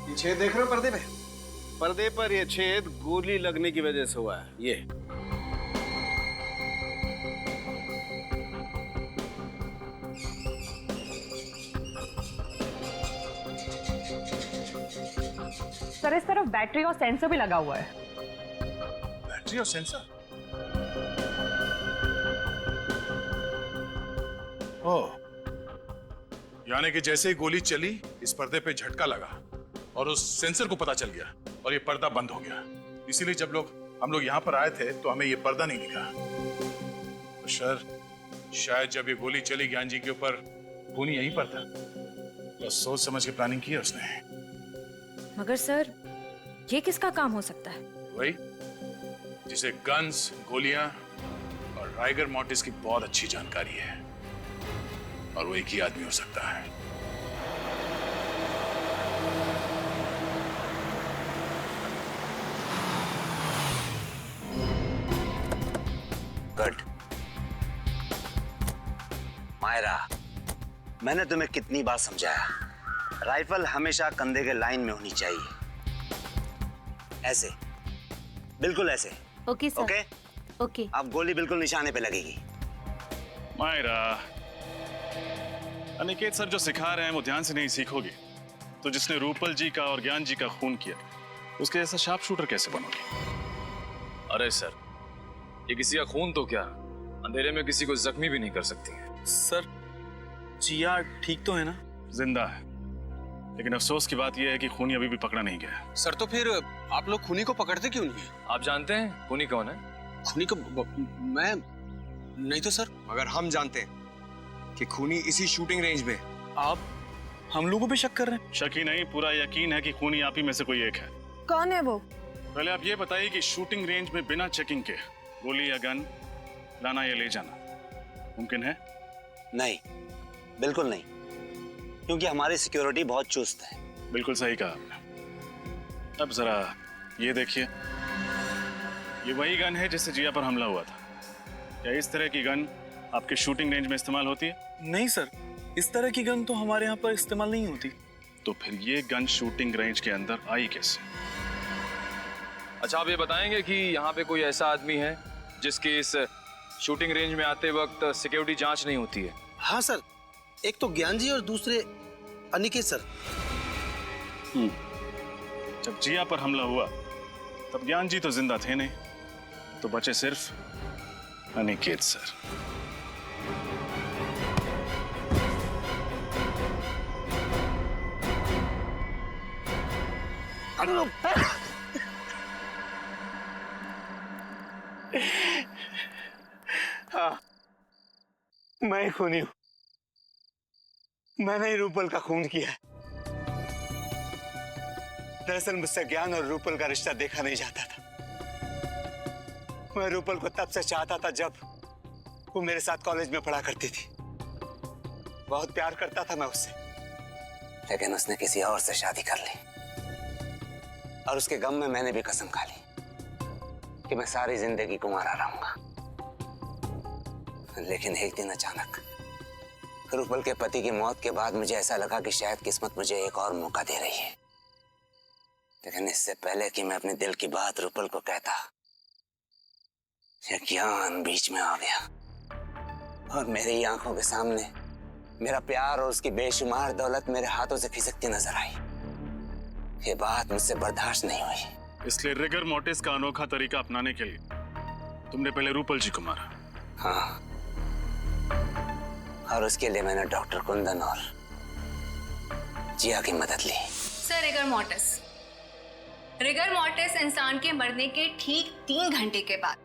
ये छेद देख रहे हो पर्दे पे? पर्दे पर ये छेद गोली लगने की वजह से हुआ है। ये
सर इस तरफ बैटरी और सेंसर भी लगा हुआ है।
बैटरी और सेंसर? ओह, यानी कि जैसे ही गोली चली इस पर्दे पे झटका लगा और उस सेंसर को पता चल गया और ये पर्दा बंद हो गया। इसीलिए जब हम लोग यहाँ पर आए थे तो हमें ये पर्दा नहीं दिखा। तो सर शायद जब ये गोली चली ज्ञान जी के ऊपर, खूनी यहीं पर था। बस सोच समझ के प्लानिंग की है उसने।
मगर सर ये किसका काम हो सकता है?
वही जिसे गन्स, गोलियां और राइगर मोर्टिस की बहुत अच्छी जानकारी है, और वो एक ही आदमी हो सकता है।
गुड मायरा, मैंने तुम्हें कितनी बार समझाया, राइफल हमेशा कंधे के लाइन में होनी चाहिए। ऐसे, बिल्कुल ऐसे।
Okay sir.
Okay
okay.
अब गोली बिल्कुल निशाने पे लगेगी।
मायरा, अनिकेत सर जो सिखा रहे हैं वो ध्यान से नहीं सीखोगे तो जिसने रूपल जी का और ज्ञान जी का खून किया उसके जैसा शार्प शूटर कैसे बनोगे?
अरे सर, ये किसी का खून तो क्या, अंधेरे में किसी को जख्मी भी नहीं कर सकती है।
सर जिया ठीक तो है ना? जिंदा है, लेकिन अफसोस की बात यह है कि खूनी अभी भी पकड़ा नहीं गया।
सर तो फिर आप लोग खूनी को पकड़ते क्यों नहीं?
आप जानते हैं खूनी कौन है?
खूनी को मैं नहीं तो सर, मगर हम जानते हैं कि खूनी इसी शूटिंग रेंज में।
आप हम लोगों पे शक कर रहे हैं? शक ही नहीं, पूरा यकीन है कि खूनी आप ही में से कोई एक है।
कौन है वो?
पहले आप ये बताइए कि शूटिंग रेंज में बिना चेकिंग के गोली या गन लाना या ले जाना मुमकिन है?
नहीं, बिल्कुल नहीं, क्योंकि हमारी सिक्योरिटी बहुत चुस्त है।
बिल्कुल सही कहा आपने। अब जरा ये देखिए,
ये वही गन है जिससे जिया पर हमला हुआ था। क्या इस तरह की गन आपके शूटिंग रेंज में इस्तेमाल होती है?
नहीं सर, इस तरह की गन तो हमारे यहाँ पर इस्तेमाल नहीं होती।
तो फिर ये गन शूटिंग रेंज के अंदर आई कैसे?
अच्छा, आप ये बताएंगे कि यहाँ पे कोई ऐसा आदमी है जिसकी इस शूटिंग रेंज में आते वक्त सिक्योरिटी जांच नहीं होती है?
हाँ सर, एक तो ज्ञान जी और दूसरे अनिकेत सर।
जब जिया पर हमला हुआ तब ज्ञान जी तो जिंदा थे नहीं, तो बचे सिर्फ अनिकेत सर।
हाँ, मैं खूनी हूं। मैंने ही रूपल का खून किया है। दरअसल मुझसे ज्ञान और रूपल का रिश्ता देखा नहीं जाता था। मैं रूपल को तब से चाहता था जब वो मेरे साथ कॉलेज में पढ़ा करती थी। बहुत प्यार करता था मैं उससे, लेकिन उसने किसी और से शादी कर ली। और उसके गम में मैंने भी कसम खा ली कि मैं सारी जिंदगी कुंवारा रहूंगा। लेकिन एक दिन अचानक रूपल के पति की मौत के बाद मुझे ऐसा लगा कि शायद किस्मत मुझे एक और मौका दे रही है। लेकिन इससे पहले कि मैं अपने दिल की बात रूपल को कहता, ये ज्ञान बीच में आ गया और मेरी आंखों के सामने मेरा प्यार और उसकी बेशुमार दौलत मेरे हाथों से खिसकती नजर आई। ये बात मुझसे बर्दाश्त नहीं हुई।
इसलिए रिगर मोर्टिस का अनोखा तरीका अपनाने के लिए तुमने पहले रूपल जी को मारा।
हाँ, और उसके लिए मैंने डॉक्टर कुंदन और जिया की मदद ली।
सर, रिगर मोर्टिस इंसान के मरने के ठीक 3 घंटे के बाद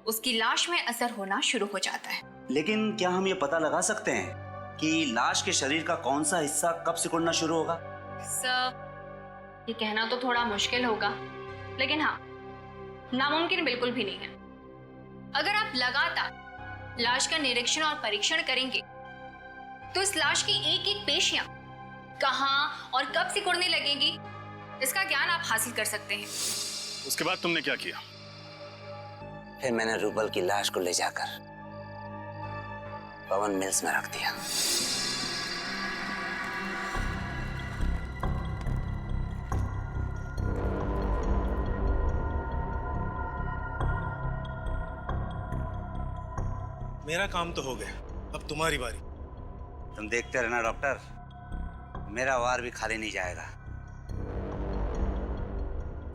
उसकी लाश में असर होना शुरू हो जाता है।
लेकिन क्या हम ये पता लगा सकते हैं कि लाश के शरीर का कौन सा हिस्सा कब सिकुड़ना शुरू होगा?
सर, ये कहना तो थोड़ा मुश्किल होगा, लेकिन हाँ, नामुमकिन बिल्कुल भी नहीं है। अगर आप लगातार लाश का निरीक्षण और परीक्षण करेंगे तो इस लाश की एक एक पेशियां कहां और कब सिकुड़ने लगेंगी, इसका ज्ञान आप हासिल कर सकते हैं।
उसके बाद तुमने क्या किया?
फिर मैंने रूपल की लाश को ले जाकर पवन मिल्स में रख दिया।
मेरा काम तो हो गया, अब तुम्हारी बारी।
तुम देखते रहना डॉक्टर, मेरा वार भी खाली नहीं जाएगा।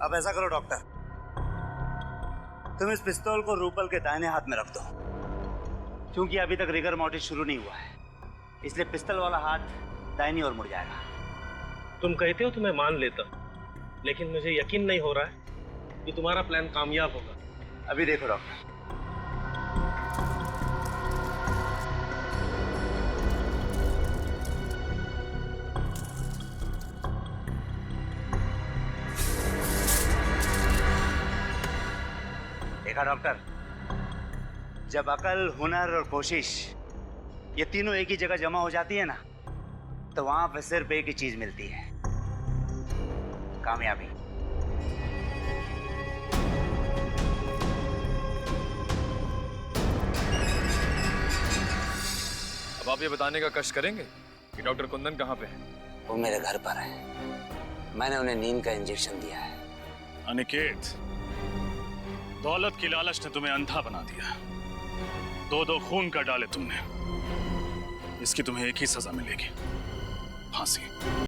अब ऐसा करो डॉक्टर, तुम इस पिस्तौल को रूपल के दाहिने हाथ में रख दो। क्योंकि अभी तक रिगर मोर्टिस शुरू नहीं हुआ है, इसलिए पिस्तौल वाला हाथ दाहिनी ओर मुड़ जाएगा।
तुम कहते हो तो मैं मान लेता, लेकिन मुझे यकीन नहीं हो रहा है कि तुम्हारा प्लान कामयाब होगा।
अभी देखो डॉक्टर, देखा डॉक्टर, जब अकल, हुनर और कोशिश ये तीनों एक ही जगह जमा हो जाती है ना, तो वहां पे सिर्फ एक ही चीज मिलती है, कामयाबी।
अब आप ये बताने का कष्ट करेंगे कि डॉक्टर कुंदन कहाँ पे है?
वो मेरे घर पर है। मैंने उन्हें नींद का इंजेक्शन दिया है।
अनिकेत, दौलत की लालच ने तुम्हें अंधा बना दिया। 2-2 खून कर डाले तुमने। इसकी तुम्हें एक ही सजा मिलेगी, फांसी।